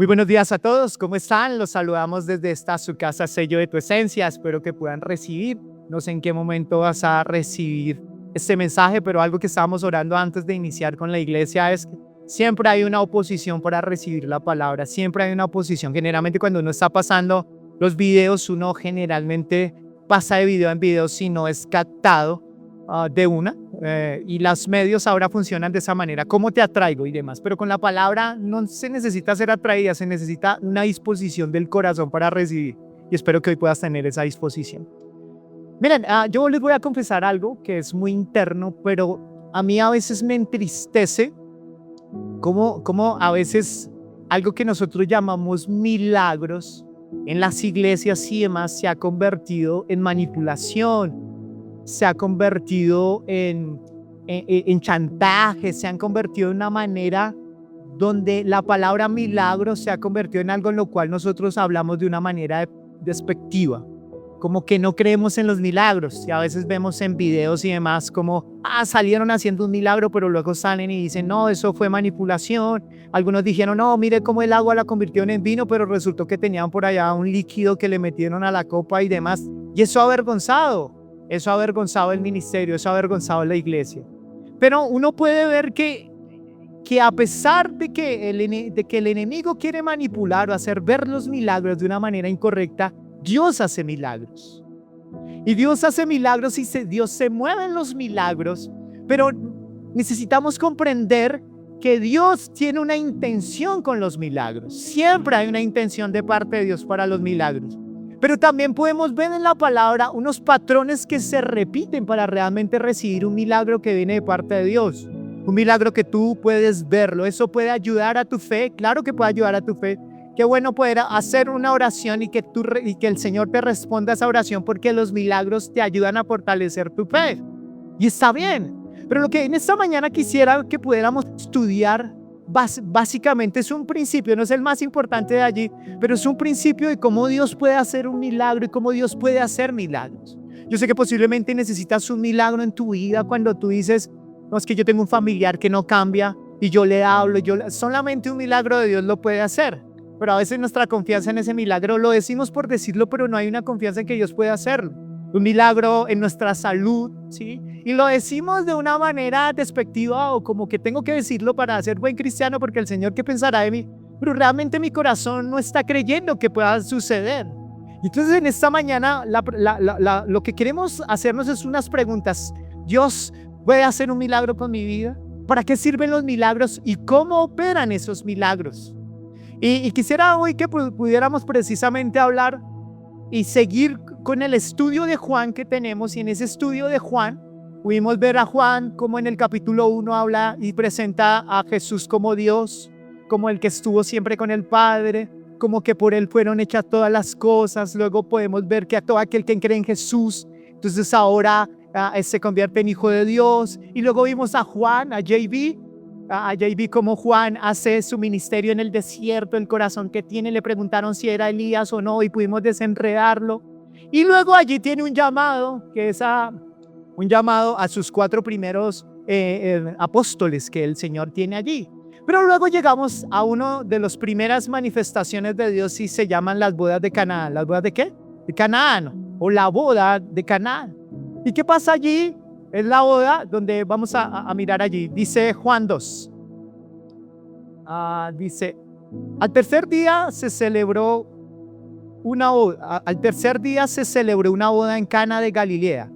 Muy buenos días a todos, ¿cómo están? Los saludamos desde esta su casa, Sello de tu Esencia. Espero que puedan recibir. No sé en qué momento vas a recibir este mensaje, pero algo que estábamos orando antes de iniciar con la iglesia es que siempre hay una oposición para recibir la palabra. Siempre hay una oposición. Generalmente cuando uno está pasando los videos, uno generalmente pasa de video en video si no es captado de una. Y los medios ahora funcionan de esa manera, cómo te atraigo y demás, pero con la palabra no se necesita ser atraída, se necesita una disposición del corazón para recibir, y espero que hoy puedas tener esa disposición. Miren, yo les voy a confesar algo que es muy interno, pero a mí a veces me entristece como a veces algo que nosotros llamamos milagros en las iglesias y demás se ha convertido en manipulación, se ha convertido en chantaje, se han convertido en una manera donde la palabra milagro se ha convertido en algo en lo cual nosotros hablamos de una manera despectiva, como que no creemos en los milagros. Y a veces vemos en videos y demás como, salieron haciendo un milagro, pero luego salen y dicen, no, eso fue manipulación. Algunos dijeron, no, mire cómo el agua la convirtieron en vino, pero resultó que tenían por allá un líquido que le metieron a la copa y demás. Y eso ha avergonzado el ministerio, eso ha avergonzado la iglesia. Pero uno puede ver que a pesar de que el enemigo quiere manipular o hacer ver los milagros de una manera incorrecta, Dios hace milagros. Y Dios hace milagros y Dios se mueve en los milagros, pero necesitamos comprender que Dios tiene una intención con los milagros. Siempre hay una intención de parte de Dios para los milagros. Pero también podemos ver en la palabra unos patrones que se repiten para realmente recibir un milagro que viene de parte de Dios. Un milagro que tú puedes verlo. Eso puede ayudar a tu fe. Claro que puede ayudar a tu fe. Qué bueno poder hacer una oración y que el Señor te responda a esa oración, porque los milagros te ayudan a fortalecer tu fe. Y está bien. Pero lo que en esta mañana quisiera que pudiéramos estudiar básicamente es un principio, no es el más importante de allí, pero es un principio de cómo Dios puede hacer un milagro y cómo Dios puede hacer milagros. Yo sé que posiblemente necesitas un milagro en tu vida cuando tú dices, no, es que yo tengo un familiar que no cambia y yo le hablo, solamente un milagro de Dios lo puede hacer. Pero a veces nuestra confianza en ese milagro lo decimos por decirlo, pero no hay una confianza en que Dios pueda hacerlo. Un milagro en nuestra salud, ¿sí? Y lo decimos de una manera despectiva o como que tengo que decirlo para ser buen cristiano porque el Señor qué pensará de mí, pero realmente mi corazón no está creyendo que pueda suceder. Entonces en esta mañana lo que queremos hacernos es unas preguntas. ¿Dios puede hacer un milagro con mi vida? ¿Para qué sirven los milagros y cómo operan esos milagros? Y quisiera hoy que pudiéramos precisamente hablar y seguir con el estudio de Juan que tenemos, y en ese estudio de Juan pudimos ver a Juan como en el capítulo 1 habla y presenta a Jesús como Dios, como el que estuvo siempre con el Padre, como que por él fueron hechas todas las cosas. Luego podemos ver que a todo aquel que cree en Jesús, entonces ahora se convierte en hijo de Dios. Y luego vimos a Juan, a JB, como Juan hace su ministerio en el desierto, el corazón que tiene, le preguntaron si era Elías o no y pudimos desenredarlo. Y luego allí tiene un llamado, que es un llamado a sus 4 primeros apóstoles que el Señor tiene allí. Pero luego llegamos a una de las primeras manifestaciones de Dios y se llaman las bodas de Canaán. ¿Las bodas de qué? De Canaán, o la boda de Canaán. ¿Y qué pasa allí? Es la boda donde vamos a mirar allí. Dice Juan 2. Dice, al tercer día se celebró una boda en Cana de Galilea.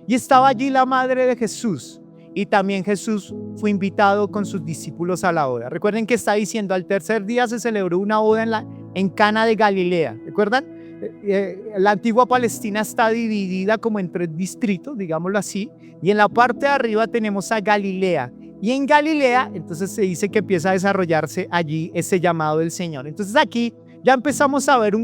Y estaba allí la madre de Jesús. Y también Jesús fue invitado con sus discípulos a la boda. Recuerden que está diciendo, al tercer día se celebró una boda en Cana de Galilea. ¿Recuerdan? La antigua Palestina está dividida como en 3 distritos, digámoslo así, y en la parte de arriba tenemos a Galilea, y en Galilea entonces se dice que empieza a desarrollarse allí ese llamado del Señor. Entonces aquí ya empezamos a ver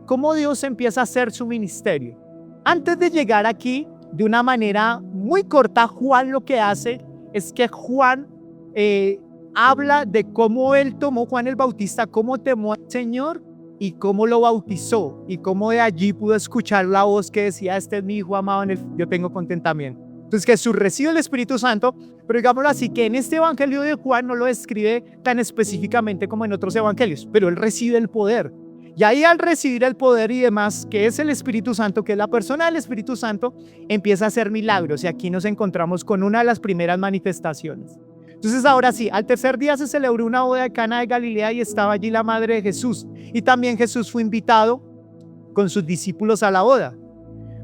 cómo Dios empieza a hacer su ministerio. Antes de llegar aquí, de una manera muy corta, Juan lo que hace es que Juan habla de cómo Juan el Bautista, cómo tomó al Señor y cómo lo bautizó, y cómo de allí pudo escuchar la voz que decía, este es mi hijo amado en el que yo tengo contentamiento. Entonces Jesús recibe el Espíritu Santo, pero digámoslo así, que en este evangelio de Juan no lo describe tan específicamente como en otros evangelios, pero él recibe el poder. Y ahí al recibir el poder y demás, que es el Espíritu Santo, que es la persona del Espíritu Santo, empieza a hacer milagros. Y aquí nos encontramos con una de las primeras manifestaciones. Entonces ahora sí, al tercer día se celebró una boda de Cana de Galilea y estaba allí la madre de Jesús. Y también Jesús fue invitado con sus discípulos a la boda.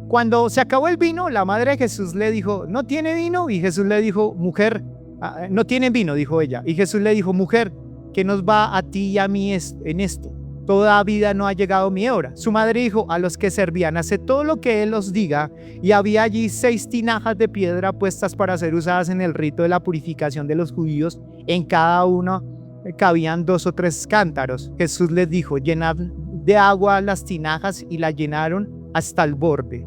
Cuando se acabó el vino, la madre de Jesús le dijo, ¿no tiene vino? Y Jesús le dijo, mujer, no tienen vino, dijo ella. Y Jesús le dijo, mujer, ¿qué nos va a ti y a mí en esto? Toda vida no ha llegado mi hora. Su madre dijo a los que servían, haced todo lo que él os diga. Y había allí 6 tinajas de piedra puestas para ser usadas en el rito de la purificación de los judíos. En cada una cabían 2 o 3 cántaros. Jesús les dijo, llenad de agua las tinajas, y la llenaron hasta el borde.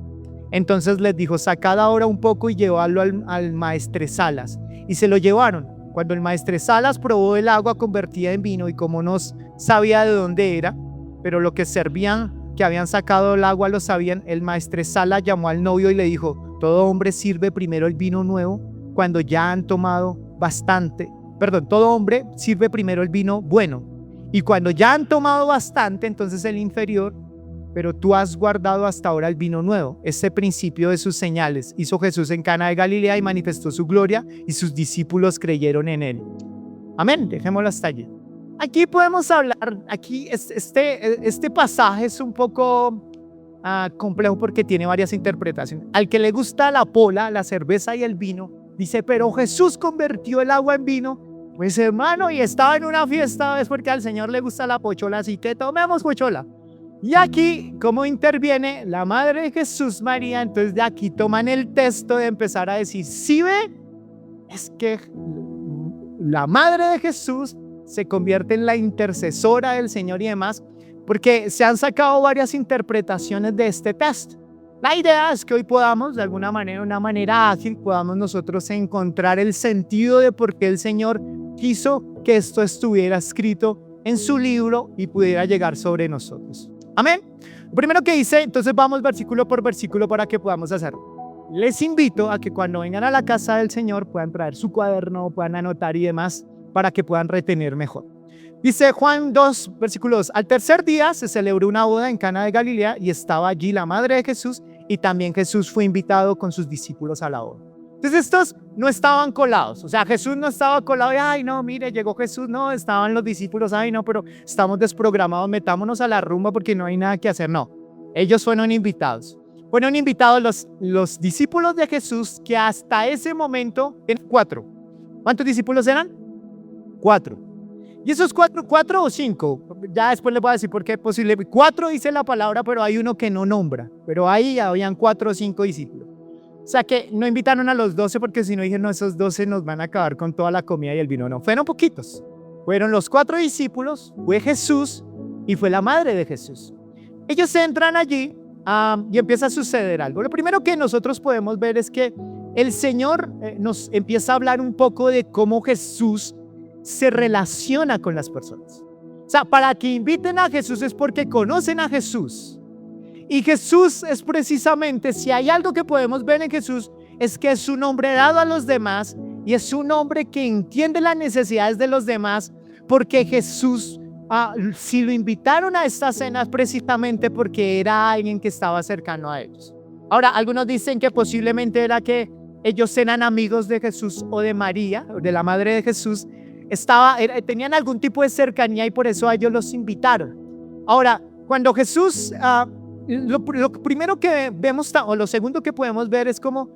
Entonces les dijo, sacad ahora un poco y llevadlo al maestresalas. Y se lo llevaron. Cuando el maestresalas probó el agua convertida en vino, y como no sabía de dónde era, pero lo que servían, que habían sacado el agua, lo sabían, el maestresalas llamó al novio y le dijo, todo hombre sirve primero el vino nuevo cuando ya han tomado bastante. Todo hombre sirve primero el vino bueno, y cuando ya han tomado bastante, entonces el inferior, pero tú has guardado hasta ahora el vino nuevo. Este principio de sus señales hizo Jesús en Cana de Galilea y manifestó su gloria, y sus discípulos creyeron en él. Amén, dejémoslo hasta allí. Aquí podemos hablar, este pasaje es un poco complejo porque tiene varias interpretaciones. Al que le gusta la pola, la cerveza y el vino, dice, pero Jesús convirtió el agua en vino. Pues hermano, y estaba en una fiesta, es porque al Señor le gusta la pochola, así que tomemos pochola. Y aquí, ¿cómo interviene la madre de Jesús, María? Entonces de aquí toman el texto de empezar a decir, ¿sí ve? Es que la madre de Jesús se convierte en la intercesora del Señor y demás, porque se han sacado varias interpretaciones de este texto. La idea es que hoy podamos, de alguna manera, una manera ágil, podamos nosotros encontrar el sentido de por qué el Señor quiso que esto estuviera escrito en su libro y pudiera llegar sobre nosotros. Amén. Lo primero que dice, entonces vamos versículo por versículo para que podamos hacerlo. Les invito a que cuando vengan a la casa del Señor puedan traer su cuaderno, puedan anotar y demás para que puedan retener mejor. Dice Juan 2, versículo 2. Al tercer día se celebró una boda en Cana de Galilea y estaba allí la madre de Jesús, y también Jesús fue invitado con sus discípulos a la boda. Entonces estos no estaban colados, o sea, Jesús no estaba colado y, ay no, mire, llegó Jesús, no, estaban los discípulos, ay no, pero estamos desprogramados, metámonos a la rumba porque no hay nada que hacer, no. Ellos fueron invitados. Fueron invitados los discípulos de Jesús, que hasta ese momento eran 4. ¿Cuántos discípulos eran? 4. Y esos 4 o 5, ya después les voy a decir por qué posible. 4 dice la palabra, pero hay uno que no nombra. Pero ahí habían 4 o 5 discípulos. O sea que no invitaron a los 12 porque si no dijeron, no, esos 12 nos van a acabar con toda la comida y el vino. No, fueron poquitos. Fueron los 4 discípulos, fue Jesús y fue la madre de Jesús. Ellos entran allí y empieza a suceder algo. Lo primero que nosotros podemos ver es que el Señor nos empieza a hablar un poco de cómo Jesús se relaciona con las personas. O sea, para que inviten a Jesús es porque conocen a Jesús. Y Jesús es precisamente, si hay algo que podemos ver en Jesús, es que es un hombre dado a los demás y es un hombre que entiende las necesidades de los demás, porque Jesús, si lo invitaron a esta cena es precisamente porque era alguien que estaba cercano a ellos. Ahora, algunos dicen que posiblemente era que ellos eran amigos de Jesús o de María, de la madre de Jesús, tenían algún tipo de cercanía y por eso a ellos los invitaron. Ahora, cuando Jesús... Lo primero que vemos, o lo segundo que podemos ver es como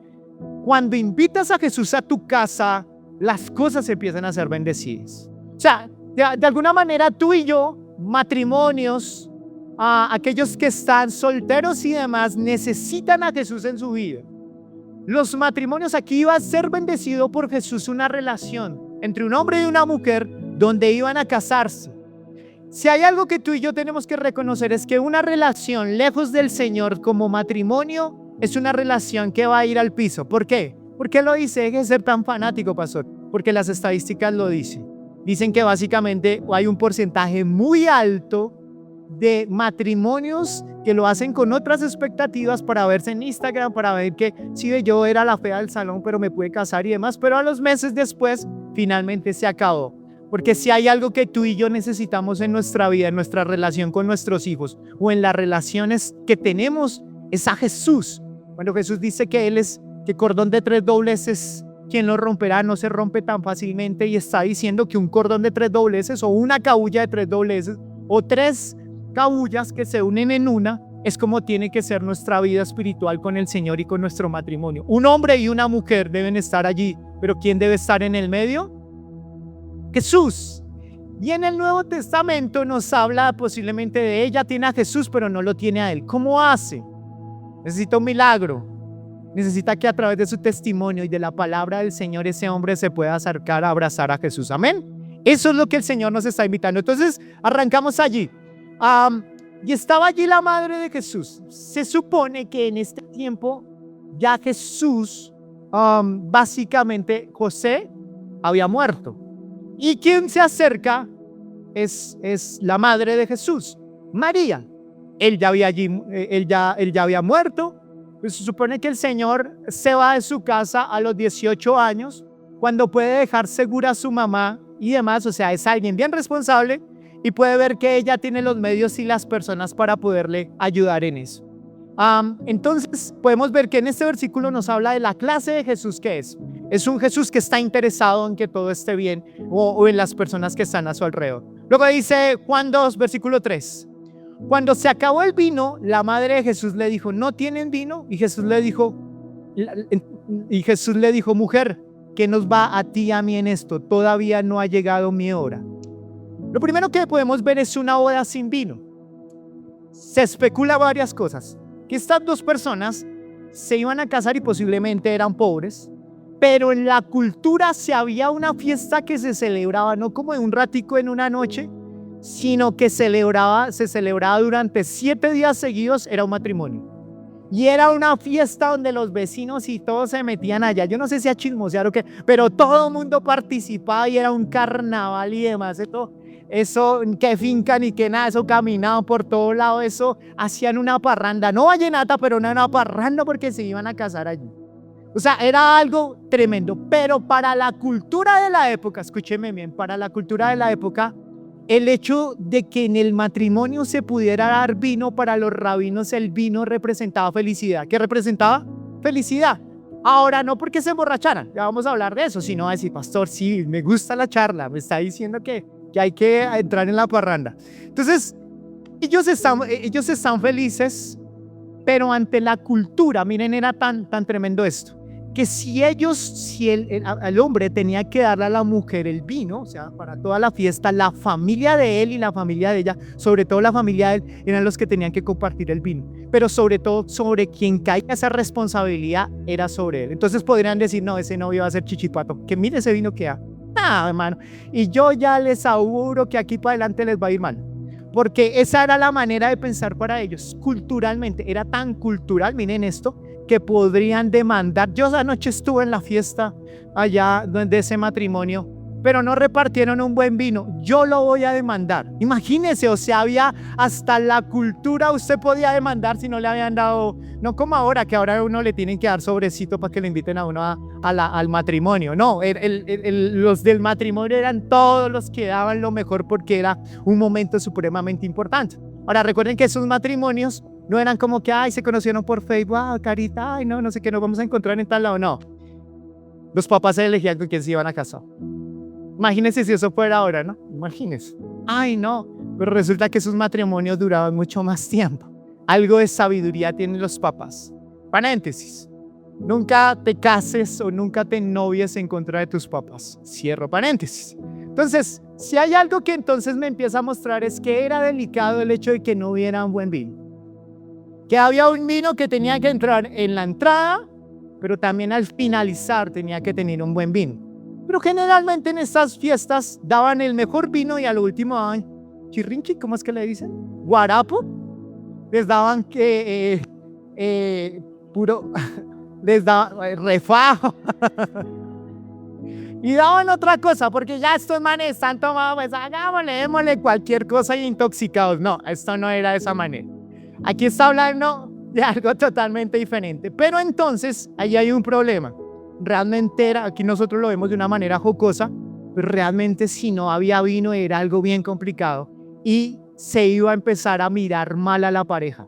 cuando invitas a Jesús a tu casa, las cosas empiezan a ser bendecidas. O sea, de alguna manera tú y yo, matrimonios, aquellos que están solteros y demás, necesitan a Jesús en su vida. Los matrimonios, aquí iba a ser bendecido por Jesús una relación entre un hombre y una mujer donde iban a casarse. Si hay algo que tú y yo tenemos que reconocer es que una relación lejos del Señor como matrimonio es una relación que va a ir al piso. ¿Por qué? ¿Por qué lo dice? Deje de ser tan fanático, pastor. Porque las estadísticas lo dicen. Dicen que básicamente hay un porcentaje muy alto de matrimonios que lo hacen con otras expectativas para verse en Instagram, para ver que sí, yo era la fea del salón, pero me pude casar y demás, pero a los meses después finalmente se acabó. Porque si hay algo que tú y yo necesitamos en nuestra vida, en nuestra relación con nuestros hijos o en las relaciones que tenemos, es a Jesús. Cuando Jesús dice que Él es, que cordón de 3 dobleces, quien lo romperá, no se rompe tan fácilmente, y está diciendo que un cordón de 3 dobleces o una cabulla de 3 dobleces o 3 cabullas que se unen en una, es como tiene que ser nuestra vida espiritual con el Señor y con nuestro matrimonio. Un hombre y una mujer deben estar allí, pero ¿quién debe estar en el medio? Jesús. Y en el Nuevo Testamento nos habla posiblemente de ella tiene a Jesús, pero no lo tiene a Él. ¿Cómo hace? Necesita un milagro. Necesita que a través de su testimonio y de la palabra del Señor ese hombre se pueda acercar a abrazar a Jesús. Amén. Eso es lo que el Señor nos está invitando. Entonces, arrancamos allí. Y estaba allí la madre de Jesús. Se supone que en este tiempo ya Jesús, básicamente José había muerto. ¿Y quién se acerca? Es la madre de Jesús, María. Él ya había muerto. Pues se supone que el Señor se va de su casa a los 18 años, cuando puede dejar segura a su mamá y demás. O sea, es alguien bien responsable y puede ver que ella tiene los medios y las personas para poderle ayudar en eso. Entonces podemos ver que en este versículo nos habla de la clase de Jesús que es. Es un Jesús que está interesado en que todo esté bien o en las personas que están a su alrededor. Luego dice Juan 2, versículo 3. Cuando se acabó el vino, la madre de Jesús le dijo, ¿no tienen vino? Y Jesús le dijo, mujer, ¿qué nos va a ti y a mí en esto? Todavía no ha llegado mi hora. Lo primero que podemos ver es una boda sin vino. Se especula varias cosas. Que estas dos personas se iban a casar y posiblemente eran pobres, pero en la cultura se había una fiesta que se celebraba no como de un ratico en una noche, sino que se celebraba durante 7 días seguidos. Era un matrimonio. Y era una fiesta donde los vecinos y todos se metían allá. Yo no sé si a chismosear o qué, pero todo el mundo participaba y era un carnaval y demás. Eso, que finca ni que nada, eso caminaban por todo lado, eso hacían una parranda, no vallenata, pero no era una parranda porque se iban a casar allí. O sea, era algo tremendo, pero para la cultura de la época, escúcheme bien, para la cultura de la época, el hecho de que en el matrimonio se pudiera dar vino, para los rabinos el vino representaba felicidad. ¿Qué representaba? Felicidad. Ahora, no porque se emborracharan, ya vamos a hablar de eso, sino a decir, pastor, sí, me gusta la charla, me está diciendo que hay que entrar en la parranda. Entonces, ellos están felices, pero ante la cultura, miren, era tan tremendo esto, que si el hombre tenía que darle a la mujer el vino, o sea, para toda la fiesta, la familia de él y la familia de ella, sobre todo la familia de él, eran los que tenían que compartir el vino. Pero sobre todo, sobre quien caiga esa responsabilidad era sobre él. Entonces podrían decir, no, ese novio va a ser chichipato, que mire ese vino que da. Hermano, y yo ya les auguro que aquí para adelante les va a ir mal, porque esa era la manera de pensar para ellos. Culturalmente, era tan cultural, miren esto, que podrían demandar. Yo esa noche estuve en la fiesta allá de ese matrimonio, pero no repartieron un buen vino, yo lo voy a demandar. Imagínense, o sea, había hasta la cultura, usted podía demandar si no le habían dado, no como ahora, que ahora a uno le tienen que dar sobrecito para que le inviten a uno al matrimonio. No, los del matrimonio eran todos los que daban lo mejor porque era un momento supremamente importante. Ahora recuerden que esos matrimonios no eran como que, se conocieron por Facebook, carita, no sé qué, nos vamos a encontrar en tal lado. No, los papás se elegían con quién se iban a casar. Imagínense si eso fuera ahora, ¿no? Imagínense. No, pero resulta que esos matrimonios duraban mucho más tiempo. Algo de sabiduría tienen los papás. Paréntesis. Nunca te cases o nunca te novies en contra de tus papás. Cierro paréntesis. Entonces, si hay algo que entonces me empieza a mostrar es que era delicado el hecho de que no hubiera un buen vino. Que había un vino que tenía que entrar en la entrada, pero también al finalizar tenía que tener un buen vino. Pero generalmente en estas fiestas daban el mejor vino y al último daban chirrinchi, ¿cómo es que le dicen? Guarapo. Les daban puro, les daban refajo. Y daban otra cosa, porque ya estos manes están tomados, pues hagámosle, démosle cualquier cosa y intoxicados. No, esto no era de esa manera. Aquí está hablando de algo totalmente diferente. Pero entonces, ahí hay un problema. Realmente era, aquí nosotros lo vemos de una manera jocosa, pero realmente si no había vino era algo bien complicado. Y se iba a empezar a mirar mal a la pareja.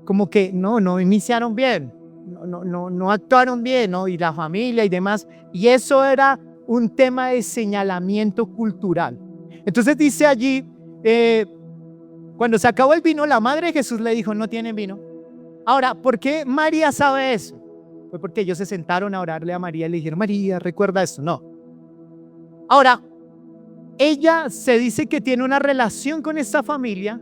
Como que no iniciaron bien. No actuaron bien, ¿no? Y la familia y demás. Y eso era un tema de señalamiento cultural. Entonces dice allí, cuando se acabó el vino, la madre de Jesús le dijo, no tienen vino. Ahora, ¿por qué María sabe eso? Fue porque ellos se sentaron a orarle a María y le dijeron, María, recuerda esto. No. Ahora, ella se dice que tiene una relación con esta familia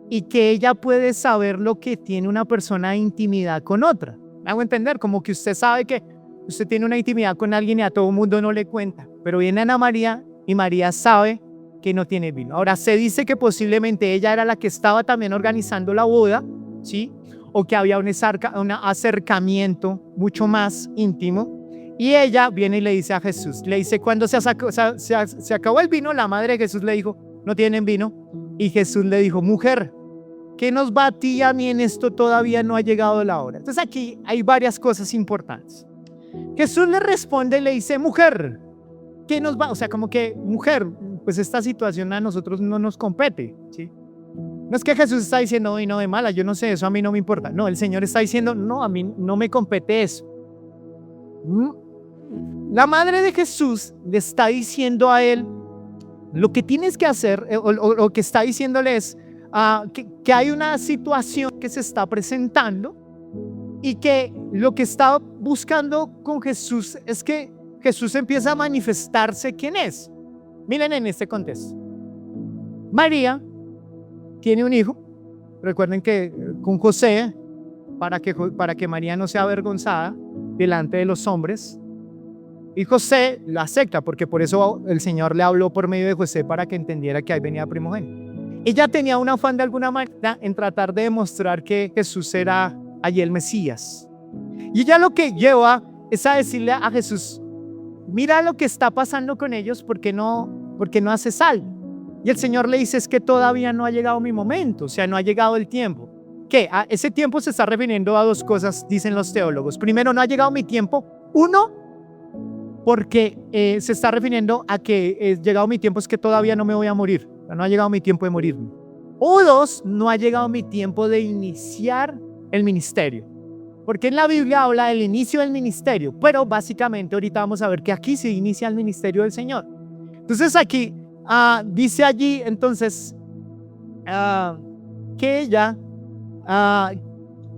y que ella puede saber lo que tiene una persona de intimidad con otra. Me hago entender, como que usted sabe que usted tiene una intimidad con alguien y a todo el mundo no le cuenta. Pero viene Ana María y María sabe que no tiene vino. Ahora, se dice que posiblemente ella era la que estaba también organizando la boda, ¿sí? O que había un acercamiento mucho más íntimo. Y ella viene y le dice a Jesús, le dice, cuando se acabó el vino, la madre de Jesús le dijo, no tienen vino. Y Jesús le dijo, mujer, ¿qué nos va a ti y a mí en esto? Todavía no ha llegado la hora. Entonces aquí hay varias cosas importantes. Jesús le responde y le dice, mujer, ¿qué nos va? O sea, como que, mujer, pues esta situación a nosotros no nos compete, ¿sí? No es que Jesús está diciendo, no de mala, yo no sé, eso a mí no me importa. No, el Señor está diciendo, no, a mí no me compete eso. La madre de Jesús le está diciendo a él, lo que tienes que hacer, o lo que está diciéndole es que hay una situación que se está presentando y que lo que está buscando con Jesús es que Jesús empieza a manifestarse quién es. Miren en este contexto. María tiene un hijo. Recuerden que con José, para que María no sea avergonzada delante de los hombres, y José la acepta, porque por eso el Señor le habló por medio de José para que entendiera que ahí venía primogénito. Ella tenía un afán de alguna manera en tratar de demostrar que Jesús era allí el Mesías. Y ella lo que lleva es a decirle a Jesús, mira lo que está pasando con ellos, ¿por qué no haces algo? Y el Señor le dice, es que todavía no ha llegado mi momento, o sea, no ha llegado el tiempo. ¿Qué? A ese tiempo se está refiriendo a dos cosas, dicen los teólogos. Primero, no ha llegado mi tiempo. Uno, porque se está refiriendo a que llegado mi tiempo es que todavía no me voy a morir. No ha llegado mi tiempo de morirme. O dos, no ha llegado mi tiempo de iniciar el ministerio. Porque en la Biblia habla del inicio del ministerio, pero básicamente ahorita vamos a ver que aquí se inicia el ministerio del Señor. Entonces aquí dice allí entonces que ella,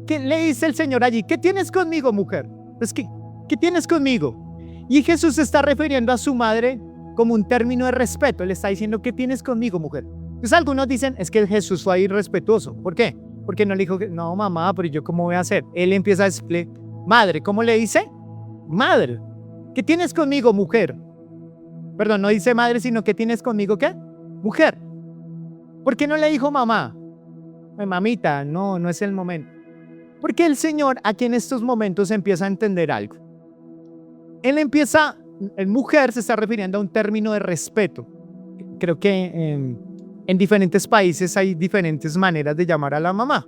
¿qué le dice el Señor allí? ¿Qué tienes conmigo, mujer? Pues, ¿qué tienes conmigo? Y Jesús se está refiriendo a su madre como un término de respeto. Él está diciendo, ¿qué tienes conmigo, mujer? Entonces algunos dicen, es que Jesús fue irrespetuoso. ¿Por qué? Porque no le dijo, no mamá, pero yo cómo voy a hacer. Él empieza a decirle, madre, ¿cómo le dice? Madre, ¿qué tienes conmigo, mujer? Perdón, no dice madre, sino ¿qué tienes conmigo, qué? Mujer. ¿Por qué no le dijo mamá? Mamita, no es el momento. Porque el Señor aquí en estos momentos empieza a entender algo. Él empieza, en mujer se está refiriendo a un término de respeto. Creo que en diferentes países hay diferentes maneras de llamar a la mamá,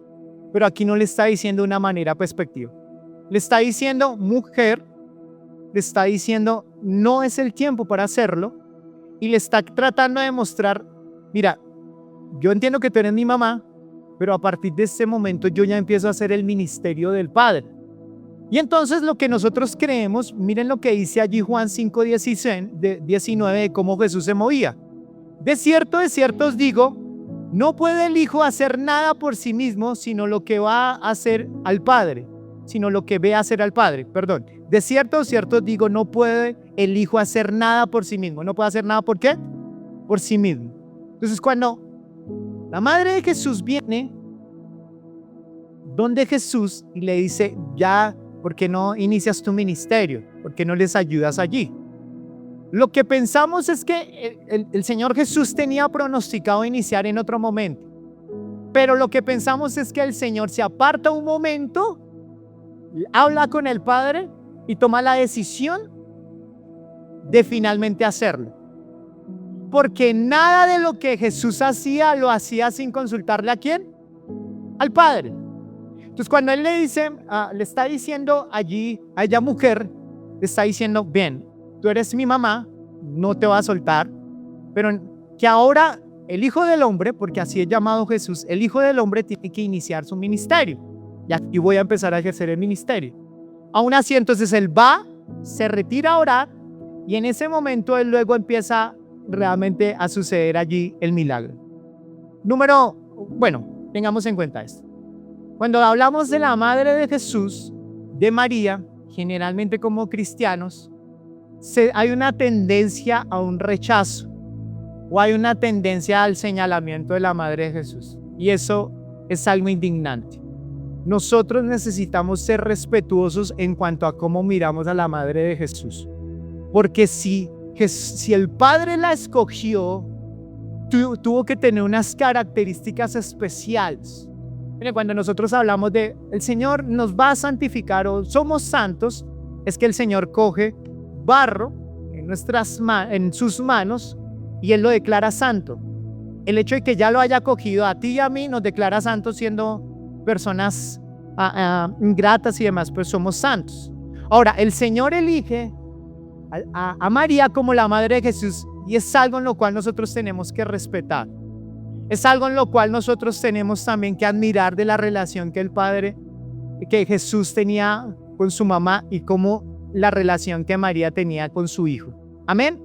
pero aquí no le está diciendo una manera perspectiva. Le está diciendo mujer, le está diciendo no es el tiempo para hacerlo, y le está tratando de mostrar, mira, yo entiendo que tú eres mi mamá, pero a partir de este momento yo ya empiezo a hacer el ministerio del Padre. Y entonces lo que nosotros creemos, miren lo que dice allí Juan 5:19 de cómo Jesús se movía. De cierto os digo, no puede el Hijo hacer nada por sí mismo, sino lo que va a hacer al Padre, sino lo que ve hacer al Padre, perdón. De cierto os digo, no puede el Hijo hacer nada por sí mismo. ¿No puede hacer nada por qué? Por sí mismo. Entonces cuando la madre de Jesús viene donde Jesús y le dice, ya, ¿por qué no inicias tu ministerio? ¿Por qué no les ayudas allí? Lo que pensamos es que el Señor Jesús tenía pronosticado iniciar en otro momento. Pero lo que pensamos es que el Señor se aparta un momento, habla con el Padre y toma la decisión de finalmente hacerlo. Porque nada de lo que Jesús hacía, lo hacía sin consultarle ¿a quién? Al Padre. Entonces cuando Él le dice, le está diciendo allí a ella mujer, le está diciendo, bien, tú eres mi mamá, no te voy a soltar, pero que ahora el Hijo del Hombre, porque así es llamado Jesús, el Hijo del Hombre tiene que iniciar su ministerio. Y aquí voy a empezar a ejercer el ministerio. Aún así, entonces Él va, se retira a orar, y en ese momento Él luego empieza realmente a suceder allí el milagro. Tengamos en cuenta esto. Cuando hablamos de la madre de Jesús, de María, generalmente como cristianos, hay una tendencia a un rechazo o hay una tendencia al señalamiento de la madre de Jesús. Y eso es algo indignante. Nosotros necesitamos ser respetuosos en cuanto a cómo miramos a la madre de Jesús. Porque si el Padre la escogió, tuvo que tener unas características especiales. Miren, cuando nosotros hablamos de el Señor nos va a santificar o somos santos, es que el Señor coge barro en sus manos y Él lo declara santo. El hecho de que ya lo haya cogido a ti y a mí nos declara santos siendo personas ingratas y demás, pues somos santos. Ahora, el Señor elige a María como la madre de Jesús y es algo en lo cual nosotros tenemos que respetar. Es algo en lo cual nosotros tenemos también que admirar de la relación que Jesús tenía con su mamá y como la relación que María tenía con su hijo. Amén.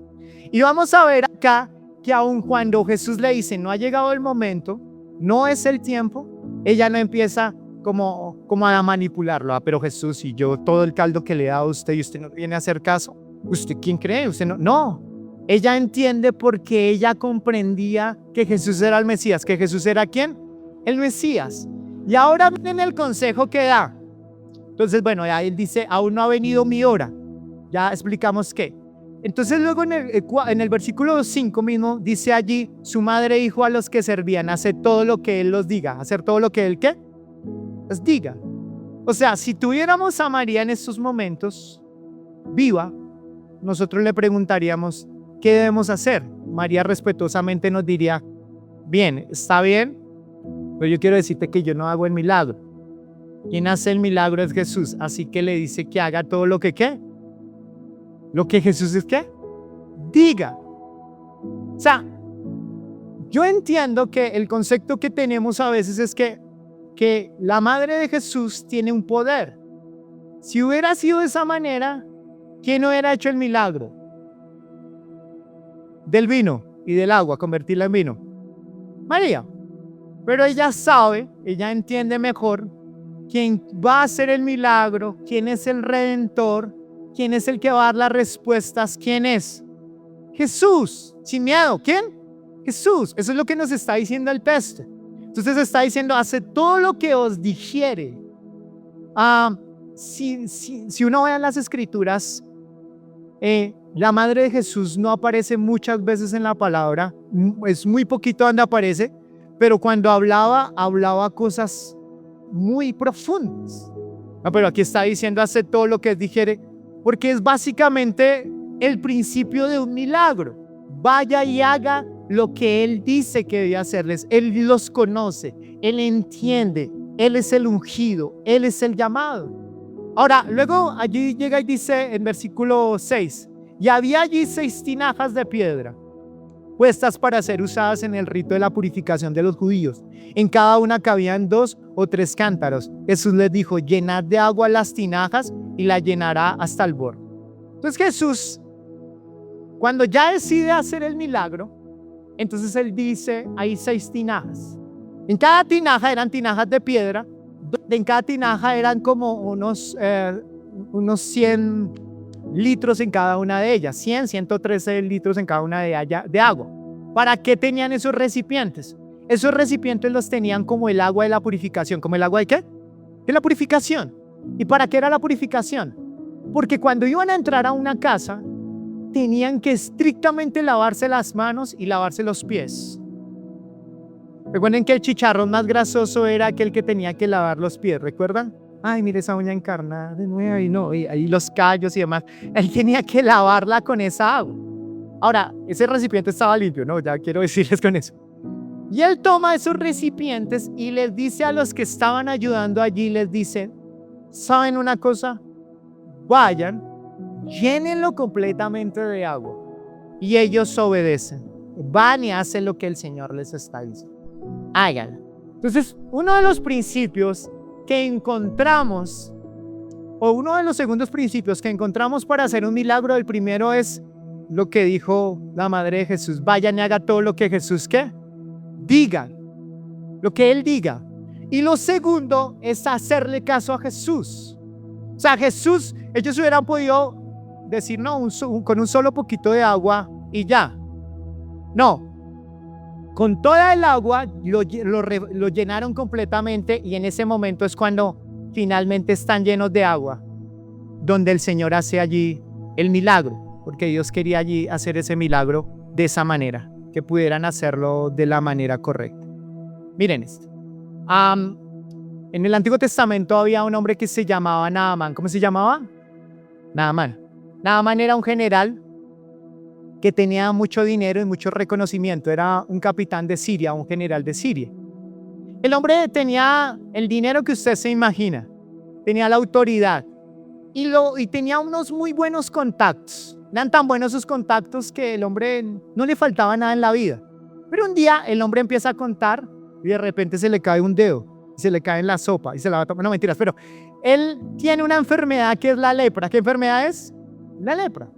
Y vamos a ver acá que aun cuando Jesús le dice no ha llegado el momento, no es el tiempo, ella no empieza como a manipularlo. Pero Jesús, y yo todo el caldo que le he dado a usted y usted no viene a hacer caso. ¿Usted quién cree? Usted no. No. Ella entiende porque ella comprendía que Jesús era el Mesías. ¿Que Jesús era quién? El Mesías. Y ahora miren el consejo que da. Entonces, ya Él dice, aún no ha venido mi hora. Ya explicamos qué. Entonces luego en el versículo 5 mismo dice allí, su madre dijo a los que servían, hacer todo lo que Él los diga. ¿Hacer todo lo que Él qué? Les diga. O sea, si tuviéramos a María en estos momentos, viva, nosotros le preguntaríamos, ¿qué debemos hacer? María respetuosamente nos diría, bien, está bien, pero yo quiero decirte que yo no hago el milagro. Quien hace el milagro es Jesús, así que le dice que haga todo lo que ¿qué? Lo que Jesús es ¿qué? Diga. O sea, yo entiendo que el concepto que tenemos a veces es que la madre de Jesús tiene un poder. Si hubiera sido de esa manera, ¿quién no hubiera hecho el milagro? Del vino y del agua, convertirla en vino. María. Pero ella sabe, ella entiende mejor quién va a hacer el milagro, quién es el Redentor, quién es el que va a dar las respuestas, quién es. Jesús, sin miedo. ¿Quién? Jesús. Eso es lo que nos está diciendo el texto. Entonces está diciendo, hace todo lo que os dijere. Si uno ve en las escrituras, la madre de Jesús no aparece muchas veces en la palabra, es muy poquito donde aparece, pero cuando hablaba cosas muy profundas. Pero aquí está diciendo, hace todo lo que dijere, porque es básicamente el principio de un milagro. Vaya y haga lo que Él dice que debe hacerles. Él los conoce, Él entiende, Él es el ungido, Él es el llamado. Ahora, luego allí llega y dice en versículo 6, y había allí 6 tinajas de piedra, puestas para ser usadas en el rito de la purificación de los judíos. En cada una cabían 2 o 3 cántaros. Jesús les dijo, llenad de agua las tinajas y la llenará hasta el borde. Entonces Jesús, cuando ya decide hacer el milagro, entonces Él dice, hay 6 tinajas. En cada tinaja eran tinajas de piedra, en cada tinaja eran como unos 100 litros en cada una de ellas, 113 litros en cada una de ellas de agua. ¿Para qué tenían esos recipientes? Esos recipientes los tenían como el agua de la purificación. ¿Como el agua de qué? De la purificación. ¿Y para qué era la purificación? Porque cuando iban a entrar a una casa, tenían que estrictamente lavarse las manos y lavarse los pies. Recuerden que el chicharrón más grasoso era aquel que tenía que lavar los pies, ¿recuerdan? ay, mire esa uña encarnada de nuevo y no, y ahí los callos y demás. Él tenía que lavarla con esa agua. Ahora, ese recipiente estaba limpio, ¿no? Ya quiero decirles con eso. Y él toma esos recipientes y les dice a los que estaban ayudando allí, les dice, ¿saben una cosa? Vayan, llénenlo completamente de agua. Y ellos obedecen. Van y hacen lo que el Señor les está diciendo. Háganlo. Entonces, uno de los principios que encontramos, o uno de los segundos principios que encontramos para hacer un milagro, el primero es lo que dijo la madre de Jesús. Vayan y hagan todo lo que Jesús, ¿qué? Diga. Lo que Él diga. Y lo segundo es hacerle caso a Jesús. O sea, Jesús, ellos hubieran podido decir, no, con un solo poquito de agua y ya. No. Con toda el agua lo llenaron completamente y en ese momento es cuando finalmente están llenos de agua, donde el Señor hace allí el milagro, porque Dios quería allí hacer ese milagro de esa manera, que pudieran hacerlo de la manera correcta. Miren esto. En el Antiguo Testamento había un hombre que se llamaba Naamán. ¿Cómo se llamaba? Naamán. Naamán era un general que tenía mucho dinero y mucho reconocimiento. Era un capitán de Siria, un general de Siria. El hombre tenía el dinero que usted se imagina. Tenía la autoridad. Y tenía unos muy buenos contactos. Eran tan buenos sus contactos que el hombre no le faltaba nada en la vida. Pero un día el hombre empieza a contar y de repente se le cae un dedo. Se le cae en la sopa y se la va a tomar. No, mentiras, pero él tiene una enfermedad que es la lepra. ¿Qué enfermedad es? La lepra.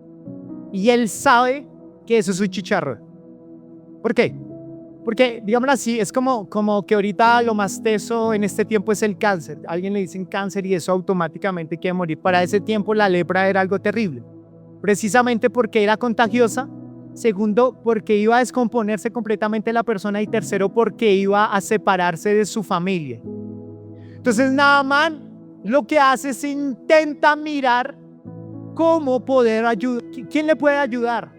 Y él sabe que eso es un chicharrón. ¿Por qué? Porque, digámoslo así, es como que ahorita lo más teso en este tiempo es el cáncer. A alguien le dicen cáncer y eso automáticamente quiere morir. Para ese tiempo la lepra era algo terrible. Precisamente porque era contagiosa. Segundo, porque iba a descomponerse completamente la persona. Y tercero, porque iba a separarse de su familia. Entonces Naamán lo que hace es intenta mirar cómo poder ayudar. ¿Quién le puede ayudar?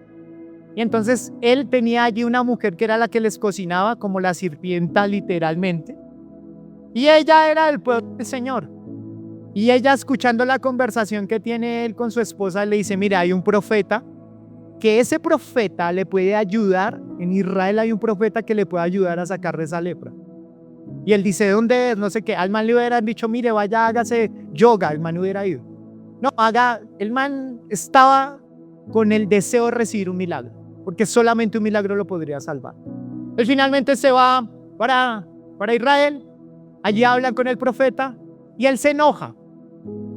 Y entonces él tenía allí una mujer que era la que les cocinaba, como la sirvienta literalmente. Y ella era del pueblo del Señor. Y ella, escuchando la conversación que tiene él con su esposa, le dice, mira, hay un profeta, que ese profeta le puede ayudar. En Israel hay un profeta que le puede ayudar a sacar de esa lepra. Y él dice, ¿dónde es? No sé qué. Al man le hubieran dicho, mire, vaya, hágase yoga. El man hubiera ido. No, el man estaba con el deseo de recibir un milagro, porque solamente un milagro lo podría salvar. Él finalmente se va para Israel. Allí hablan con el profeta y él se enoja,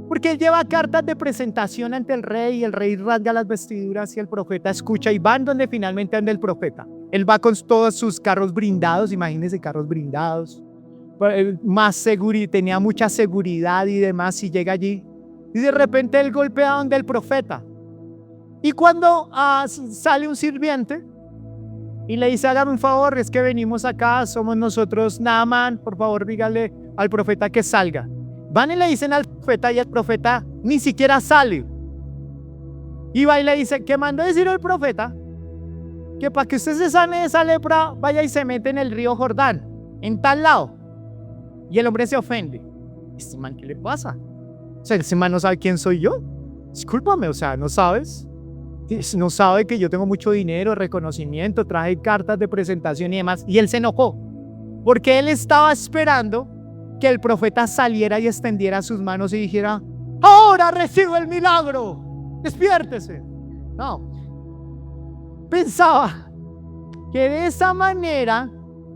porque él lleva cartas de presentación ante el rey y el rey rasga las vestiduras y el profeta escucha y van donde finalmente anda el profeta. Él va con todos sus carros blindados, imagínense carros blindados, más seguridad, tenía mucha seguridad y demás, y llega allí y de repente él golpea donde el profeta. Y cuando sale un sirviente y le dice, hágame un favor, es que venimos acá, somos nosotros, Naamán, por favor dígale al profeta que salga. Van y le dicen al profeta y el profeta ni siquiera sale. Y va y le dice, ¿qué mandó decir el profeta? Que para que usted se sane de esa lepra, vaya y se mete en el río Jordán, en tal lado. Y el hombre se ofende. ¿Este man qué le pasa? O sea, ese man no sabe quién soy yo. Discúlpame, o sea, ¿no sabes? No sabe que yo tengo mucho dinero, reconocimiento, traje cartas de presentación y demás. Y él se enojó, porque él estaba esperando que el profeta saliera y extendiera sus manos y dijera, ahora recibo el milagro, despiértese. No, pensaba que de esa manera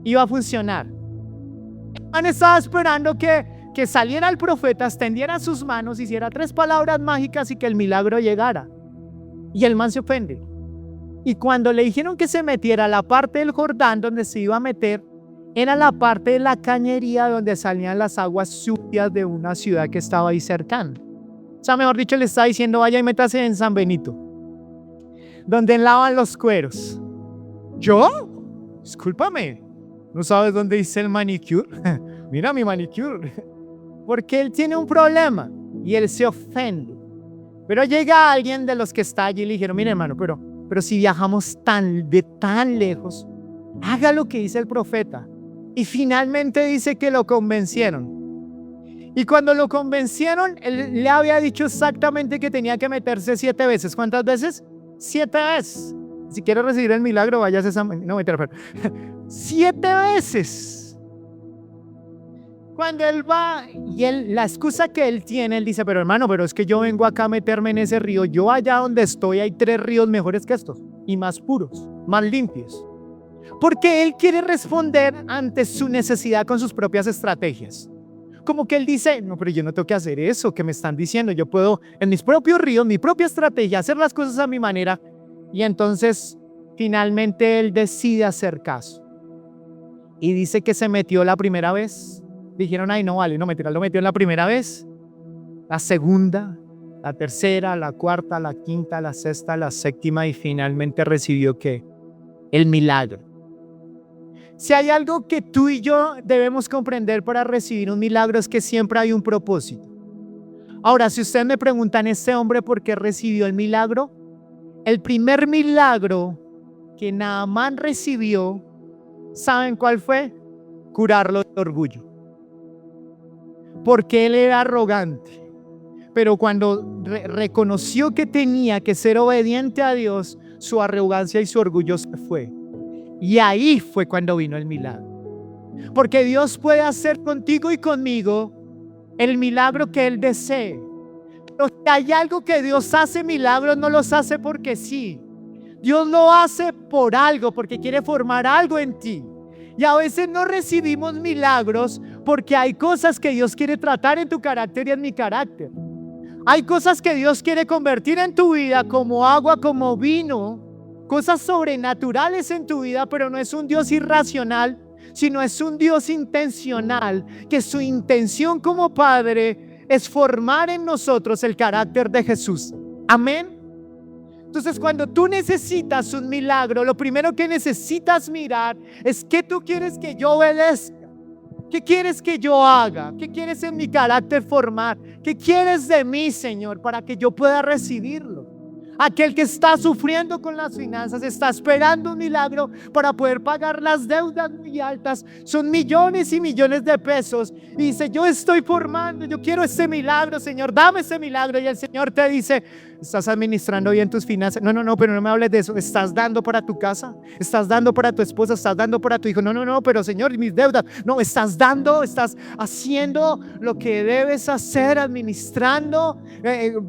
iba a funcionar. El man estaba esperando que saliera el profeta, extendiera sus manos, hiciera 3 palabras mágicas y que el milagro llegara. Y el man se ofende. Y cuando le dijeron que se metiera a la parte del Jordán donde se iba a meter, era la parte de la cañería donde salían las aguas sucias de una ciudad que estaba ahí cercana. O sea, mejor dicho, le está diciendo, vaya y métase en San Benito, donde lavan los cueros. ¿Yo? Discúlpame, ¿no sabes dónde dice el manicure? Mira mi manicure. Porque él tiene un problema y él se ofende. Pero llega alguien de los que está allí y le dijeron, mire hermano, pero si viajamos tan lejos, haga lo que dice el profeta. Y finalmente dice que lo convencieron. Y cuando lo convencieron, él le había dicho exactamente que tenía que meterse 7 veces. ¿Cuántas veces? 7 veces. Si quiere recibir el milagro, váyase esa... No, mentira, pero 7 veces. Cuando él va, y la excusa que él tiene, él dice, pero hermano, pero es que yo vengo acá a meterme en ese río. Yo allá donde estoy hay 3 ríos mejores que estos. Y más puros, más limpios. Porque él quiere responder ante su necesidad con sus propias estrategias. Como que él dice, no, pero yo no tengo que hacer eso que me están diciendo. Yo puedo en mis propios ríos, mi propia estrategia, hacer las cosas a mi manera. Y entonces, finalmente él decide hacer caso. Y dice que se metió la primera vez. Dijeron, ay, no vale, no mentira, lo metió la primera vez, la segunda, la tercera, la cuarta, la quinta, la sexta, la séptima y finalmente recibió ¿qué? El milagro. Si hay algo que tú y yo debemos comprender para recibir un milagro es que siempre hay un propósito. Ahora, si ustedes me preguntan, ¿este hombre por qué recibió el milagro? El primer milagro que Naamán recibió, ¿saben cuál fue? Curarlo de orgullo. Porque él era arrogante. Pero cuando reconoció que tenía que ser obediente a Dios, su arrogancia y su orgullo se fue. Y ahí fue cuando vino el milagro. Porque Dios puede hacer contigo y conmigo el milagro que Él desee. Pero si hay algo que Dios hace milagros, no los hace porque sí. Dios lo hace por algo, porque quiere formar algo en ti. Y a veces no recibimos milagros porque hay cosas que Dios quiere tratar en tu carácter y en mi carácter. Hay cosas que Dios quiere convertir en tu vida como agua, como vino. Cosas sobrenaturales en tu vida, pero no es un Dios irracional, sino es un Dios intencional, que su intención como Padre es formar en nosotros el carácter de Jesús. Amén. Entonces, cuando tú necesitas un milagro, lo primero que necesitas mirar es qué tú quieres que yo obedezca. ¿Qué quieres que yo haga? ¿Qué quieres en mi carácter formar? ¿Qué quieres de mí, Señor, para que yo pueda recibirlo? Aquel que está sufriendo con las finanzas está esperando un milagro para poder pagar las deudas muy altas. Son millones y millones de pesos. Y dice, yo estoy formando, yo quiero ese milagro, Señor, dame ese milagro. Y el Señor te dice, ¿estás administrando bien tus finanzas? No, pero no me hables de eso. ¿Estás dando para tu casa? ¿Estás dando para tu esposa? ¿Estás dando para tu hijo? No, pero Señor, mis deudas. No, estás dando, estás haciendo lo que debes hacer, administrando,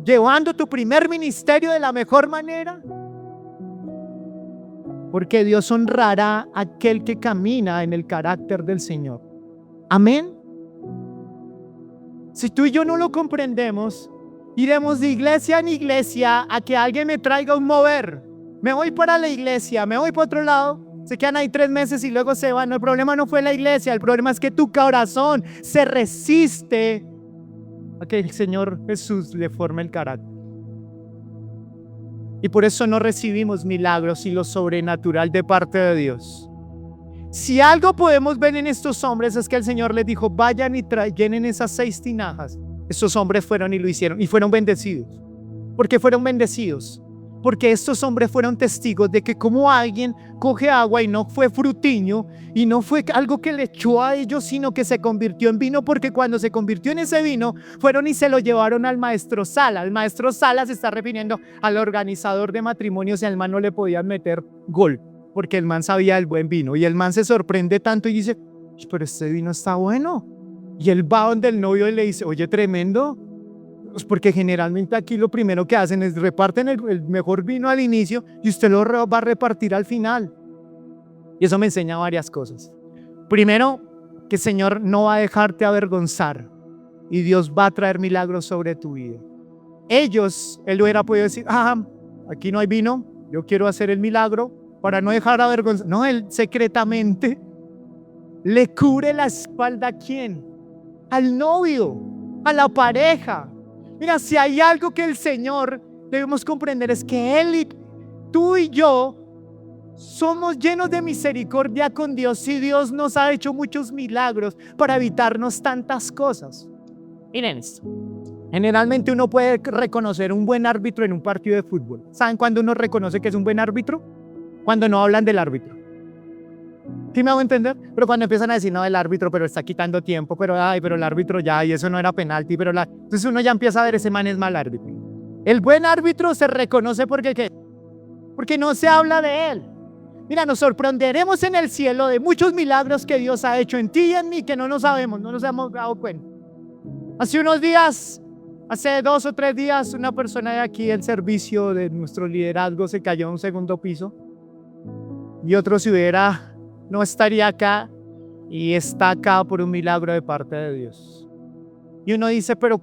llevando tu primer ministerio de la mejor manera. Porque Dios honrará a aquel que camina en el carácter del Señor. Amén. Si tú y yo no lo comprendemos, iremos de iglesia en iglesia a que alguien me traiga un mover. Me voy para la iglesia, me voy para otro lado, se quedan ahí 3 meses y luego se van. No, el problema no fue la iglesia, el problema es que tu corazón se resiste a que el Señor Jesús le forme el carácter. Y por eso no recibimos milagros y lo sobrenatural de parte de Dios. Si algo podemos ver en estos hombres es que el Señor les dijo, vayan y llenen esas 6 tinajas. Estos hombres fueron y lo hicieron y fueron bendecidos. ¿Por qué fueron bendecidos? Porque estos hombres fueron testigos de que como alguien coge agua y no fue frutiño y no fue algo que le echó a ellos, sino que se convirtió en vino, porque cuando se convirtió en ese vino, fueron y se lo llevaron al maestro Sala. El maestro Sala se está refiriendo al organizador de matrimonios y al man no le podían meter gol, porque el man sabía el buen vino. Y el man se sorprende tanto y dice, pero este vino está bueno. Y él va donde el novio y le dice, oye, tremendo. Pues porque generalmente aquí lo primero que hacen es reparten el mejor vino al inicio y usted lo va a repartir al final. Y eso me enseña varias cosas. Primero, que el Señor no va a dejarte avergonzar y Dios va a traer milagros sobre tu vida. Él hubiera podido decir, aquí no hay vino, yo quiero hacer el milagro para no dejar avergonzar. No, él secretamente le cubre la espalda ¿a quién? Al novio, a la pareja. Mira, si hay algo que el Señor debemos comprender es que Él y tú y yo somos llenos de misericordia con Dios y Dios nos ha hecho muchos milagros para evitarnos tantas cosas. Miren esto. Generalmente uno puede reconocer un buen árbitro en un partido de fútbol. ¿Saben cuándo uno reconoce que es un buen árbitro? Cuando no hablan del árbitro. ¿Sí me hago entender? Pero cuando empiezan a decir, no, el árbitro, pero está quitando tiempo, pero el árbitro ya, y eso no era penalti, entonces uno ya empieza a ver, ese man es mal árbitro. El buen árbitro se reconoce porque, ¿qué? Porque no se habla de él. Mira, nos sorprenderemos en el cielo de muchos milagros que Dios ha hecho en ti y en mí que no nos sabemos, no nos hemos dado cuenta. Hace unos días, hace 2 o 3 días, una persona de aquí del servicio de nuestro liderazgo se cayó en un segundo piso y otro no estaría acá y está acá por un milagro de parte de Dios. Y uno dice, pero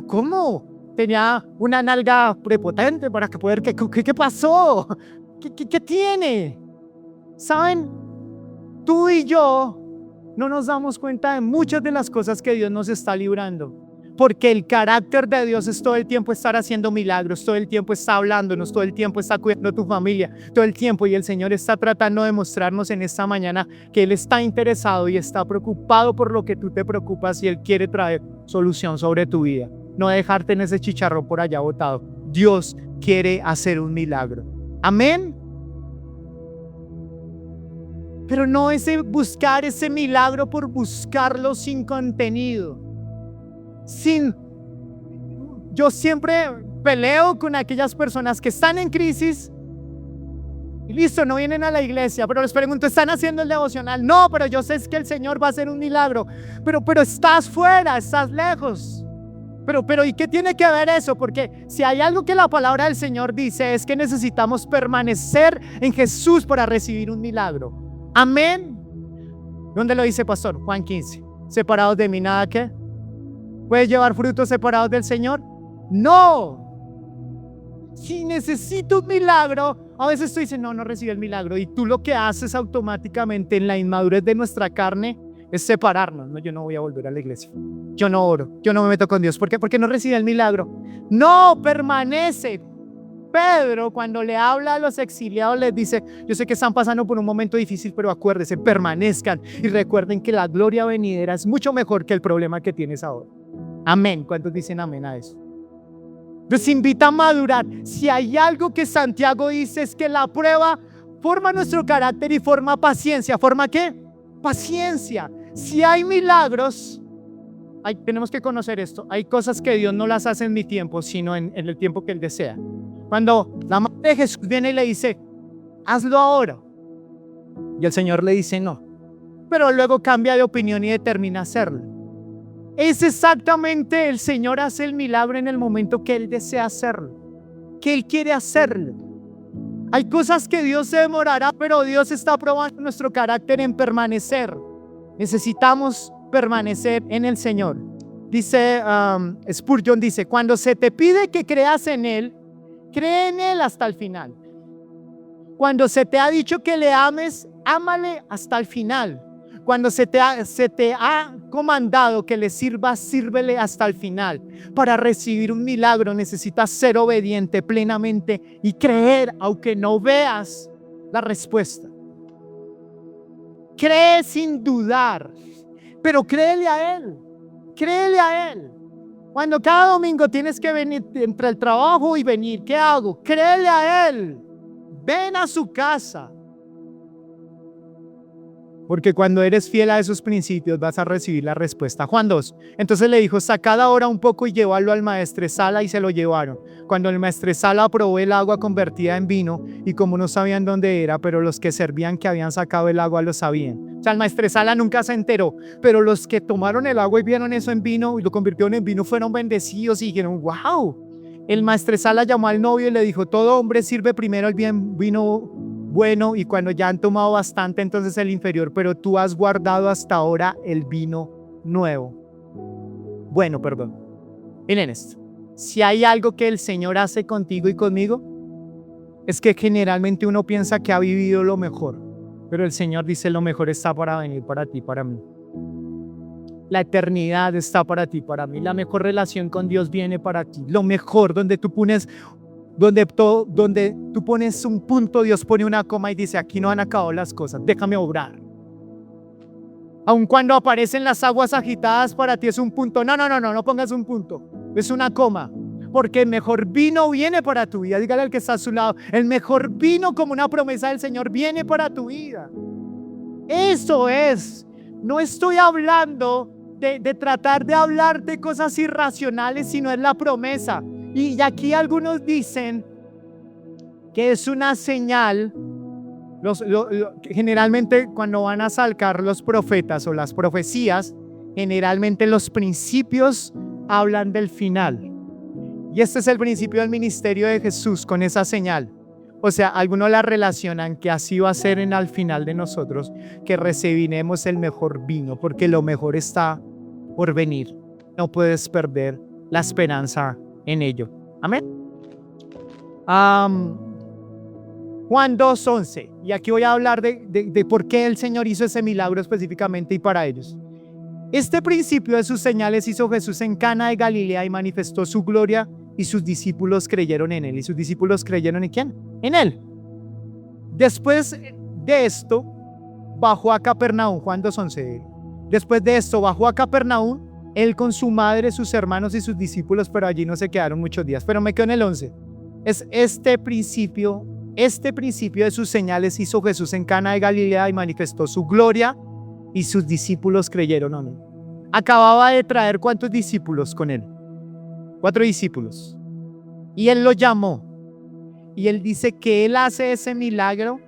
¿cómo? Tenía una nalga prepotente para que poder, ¿qué pasó? ¿Qué tiene? ¿Saben? Tú y yo no nos damos cuenta de muchas de las cosas que Dios nos está librando. Porque el carácter de Dios es todo el tiempo estar haciendo milagros, todo el tiempo está hablándonos, todo el tiempo está cuidando a tu familia, todo el tiempo. Y el Señor está tratando de mostrarnos en esta mañana que Él está interesado y está preocupado por lo que tú te preocupas y Él quiere traer solución sobre tu vida. No dejarte en ese chicharrón por allá botado. Dios quiere hacer un milagro. Amén. Pero no es buscar ese milagro por buscarlo sin contenido. Yo siempre peleo con aquellas personas que están en crisis y listo, no vienen a la iglesia, pero les pregunto, ¿están haciendo el devocional? No, pero yo sé que el Señor va a hacer un milagro, pero estás fuera, estás lejos. Pero ¿y qué tiene que ver eso? Porque si hay algo que la palabra del Señor dice es que necesitamos permanecer en Jesús para recibir un milagro. Amén. ¿Dónde lo dice, pastor? Juan 15. Separados de mí, nada que. ¿Puedes llevar frutos separados del Señor? No. Si necesito un milagro, a veces tú dices, no recibí el milagro. Y tú lo que haces automáticamente en la inmadurez de nuestra carne es separarnos. No, yo no voy a volver a la iglesia. Yo no oro. Yo no me meto con Dios. ¿Por qué? Porque no recibí el milagro. No, permanece. Pedro, cuando le habla a los exiliados, les dice, yo sé que están pasando por un momento difícil, pero acuérdense, permanezcan y recuerden que la gloria venidera es mucho mejor que el problema que tienes ahora. Amén. ¿Cuántos dicen amén a eso? Nos invita a madurar. Si hay algo que Santiago dice es que la prueba forma nuestro carácter y forma paciencia. ¿Forma qué? Paciencia. Si hay milagros, tenemos que conocer esto. Hay cosas que Dios no las hace en mi tiempo, sino en el tiempo que Él desea. Cuando la madre de Jesús viene y le dice, hazlo ahora. Y el Señor le dice no. Pero luego cambia de opinión y determina hacerlo. Es exactamente, el Señor hace el milagro en el momento que Él desea hacerlo. Que Él quiere hacerlo. Hay cosas que Dios se demorará, pero Dios está probando nuestro carácter en permanecer. Necesitamos permanecer en el Señor. Dice, Spurgeon dice, cuando se te pide que creas en Él, cree en Él hasta el final. Cuando se te ha dicho que le ames, ámale hasta el final. Cuando se te ha comandado que le sirvas, sírvele hasta el final. Para recibir un milagro necesitas ser obediente plenamente y creer aunque no veas la respuesta. Cree sin dudar, pero créele a Él. Créele a Él. Cuando cada domingo tienes que venir entre el trabajo y venir, ¿qué hago? Créele a Él. Ven a su casa. Porque cuando eres fiel a esos principios vas a recibir la respuesta. Juan 2. Entonces le dijo, sacad ahora un poco y llevadlo al maestresala, y se lo llevaron. Cuando el maestresala probó el agua convertida en vino, y como no sabían dónde era, pero los que servían que habían sacado el agua lo sabían. O sea, el maestresala nunca se enteró, pero los que tomaron el agua y vieron eso en vino y lo convirtieron en vino fueron bendecidos y dijeron, wow. El maestresala llamó al novio y le dijo, todo hombre sirve primero el vino bueno, y cuando ya han tomado bastante, entonces el inferior, pero tú has guardado hasta ahora el vino nuevo. Bueno, perdón. Miren esto. Si hay algo que el Señor hace contigo y conmigo, es que generalmente uno piensa que ha vivido lo mejor, pero el Señor dice lo mejor está para venir para ti, para mí. La eternidad está para ti, para mí. La mejor relación con Dios viene para ti. Lo mejor, donde tú pones un punto, Dios pone una coma y dice, aquí no han acabado las cosas, déjame obrar. Aun cuando aparecen las aguas agitadas, para ti es un punto. No pongas un punto, es una coma. Porque el mejor vino viene para tu vida. Dígale al que está a su lado, el mejor vino, como una promesa del Señor, viene para tu vida. Eso es. No estoy hablando de tratar de hablar de cosas irracionales, sino es la promesa. Y aquí algunos dicen que es una señal. Generalmente cuando van a sacar los profetas o las profecías, generalmente los principios hablan del final. Y este es el principio del ministerio de Jesús con esa señal. O sea, algunos la relacionan que así va a ser al final de nosotros, que recibiremos el mejor vino, porque lo mejor está por venir. No puedes perder la esperanza en ello. Amén. Juan 2:11, y aquí voy a hablar de por qué el Señor hizo ese milagro específicamente y para ellos. Este principio de sus señales hizo Jesús en Cana de Galilea y manifestó su gloria y sus discípulos creyeron en él. ¿Y sus discípulos creyeron en quién? En él. Después de esto, bajó a Capernaum, Juan 2:11. Después de esto, bajó a Capernaum, él con su madre, sus hermanos y sus discípulos, pero allí no se quedaron muchos días. Pero me quedo en el 11. Es este principio de sus señales hizo Jesús en Cana de Galilea y manifestó su gloria y sus discípulos creyeron en él. Acababa de traer ¿cuántos discípulos con él? 4 discípulos. Y él los llamó. Y él dice que él hace ese milagro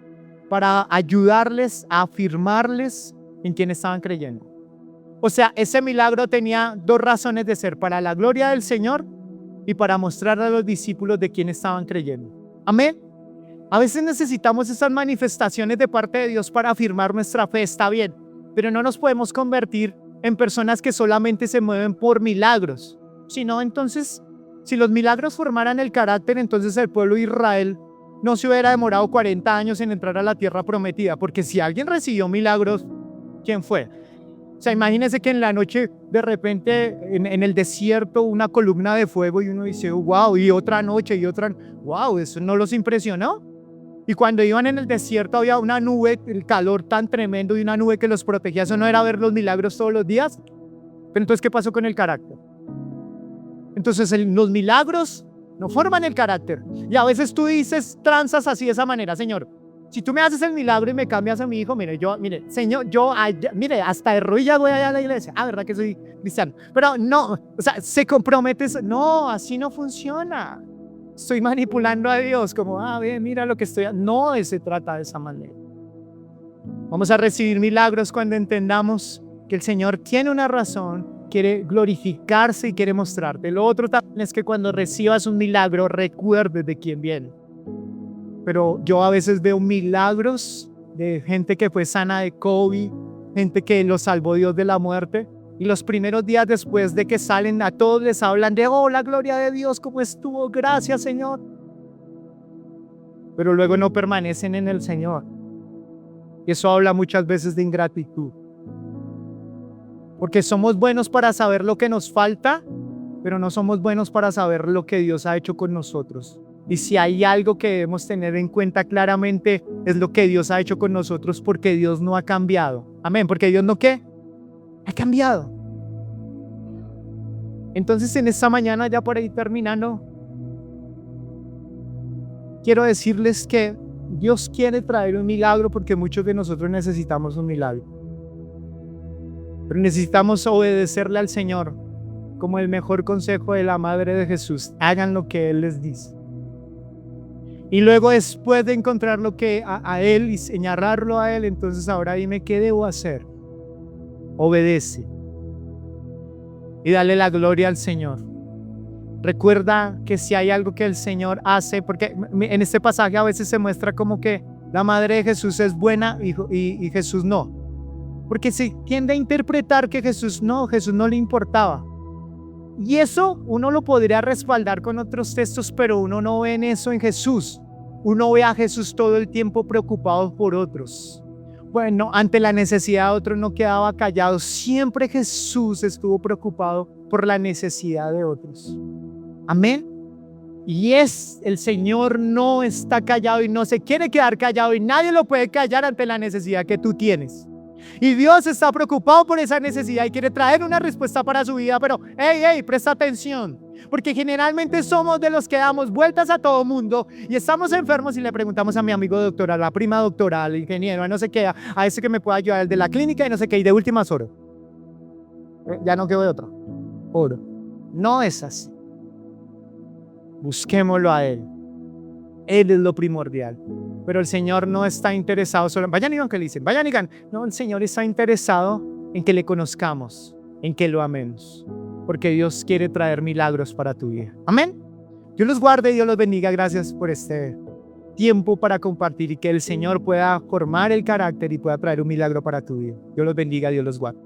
para ayudarles a afirmarles en quién estaban creyendo. O sea, ese milagro tenía 2 razones de ser: para la gloria del Señor y para mostrar a los discípulos de quién estaban creyendo. Amén. A veces necesitamos esas manifestaciones de parte de Dios para afirmar nuestra fe, está bien, pero no nos podemos convertir en personas que solamente se mueven por milagros. Si no, entonces, si los milagros formaran el carácter, entonces el pueblo de Israel no se hubiera demorado 40 años en entrar a la tierra prometida, porque si alguien recibió milagros, ¿quién fue? O sea, imagínense que en la noche, de repente, en el desierto, una columna de fuego y uno dice, wow, y otra noche y otra, wow, ¿eso no los impresionó? Y cuando iban en el desierto había una nube, el calor tan tremendo y una nube que los protegía. ¿Eso no era ver los milagros todos los días? Pero entonces, ¿qué pasó con el carácter? Entonces, los milagros no forman el carácter. Y a veces tú dices, tranzas así de esa manera: Señor, si tú me haces el milagro y me cambias a mi hijo, mire, Señor, mire, hasta de rodillas voy allá a la iglesia. ¿Verdad que soy cristiano? Pero no, o sea, se compromete. No, así no funciona. Estoy manipulando a Dios, como, mira lo que estoy haciendo. No se trata de esa manera. Vamos a recibir milagros cuando entendamos que el Señor tiene una razón, quiere glorificarse y quiere mostrarte. Lo otro también es que cuando recibas un milagro, recuerdes de quién viene. Pero yo a veces veo milagros de gente que fue sana de COVID, gente que lo salvó Dios de la muerte. Y los primeros días después de que salen, a todos les hablan de, la gloria de Dios, cómo estuvo, gracias Señor. Pero luego no permanecen en el Señor. Y eso habla muchas veces de ingratitud. Porque somos buenos para saber lo que nos falta, pero no somos buenos para saber lo que Dios ha hecho con nosotros. Y si hay algo que debemos tener en cuenta claramente, es lo que Dios ha hecho con nosotros, porque Dios no ha cambiado. Amén, porque Dios no, ¿qué? Ha cambiado. Entonces, en esta mañana, ya por ahí terminando, quiero decirles que Dios quiere traer un milagro, porque muchos de nosotros necesitamos un milagro. Pero necesitamos obedecerle al Señor, como el mejor consejo de la Madre de Jesús: hagan lo que Él les dice. Y luego, después de encontrar lo que a Él y señalarlo a Él, entonces ahora dime qué debo hacer. Obedece y dale la gloria al Señor. Recuerda que si hay algo que el Señor hace, porque en este pasaje a veces se muestra como que la Madre de Jesús es buena y Jesús no, porque se tiende a interpretar que Jesús no le importaba. Y eso uno lo podría respaldar con otros textos, pero uno no ve en eso en Jesús. Uno ve a Jesús todo el tiempo preocupado por otros. Bueno, ante la necesidad de otros no quedaba callado. Siempre Jesús estuvo preocupado por la necesidad de otros. Amén. Y el Señor no está callado y no se quiere quedar callado, y nadie lo puede callar ante la necesidad que tú tienes. Y Dios está preocupado por esa necesidad y quiere traer una respuesta para su vida. Pero, presta atención. Porque generalmente somos de los que damos vueltas a todo mundo y estamos enfermos y le preguntamos a mi amigo doctor, a la prima doctora, al ingeniero, a no sé qué, a ese que me pueda ayudar, el de la clínica y no sé qué, y de últimas oro. Ya no quedo de otro. Oro. No es así. Busquémoslo a Él. Él es lo primordial. Pero el Señor no está interesado solo en... Vayan y evangelicen, vayan y digan. No, el Señor está interesado en que le conozcamos, en que lo amemos. Porque Dios quiere traer milagros para tu vida. Amén. Dios los guarde y Dios los bendiga. Gracias por este tiempo para compartir y que el Señor pueda formar el carácter y pueda traer un milagro para tu vida. Dios los bendiga, Dios los guarde.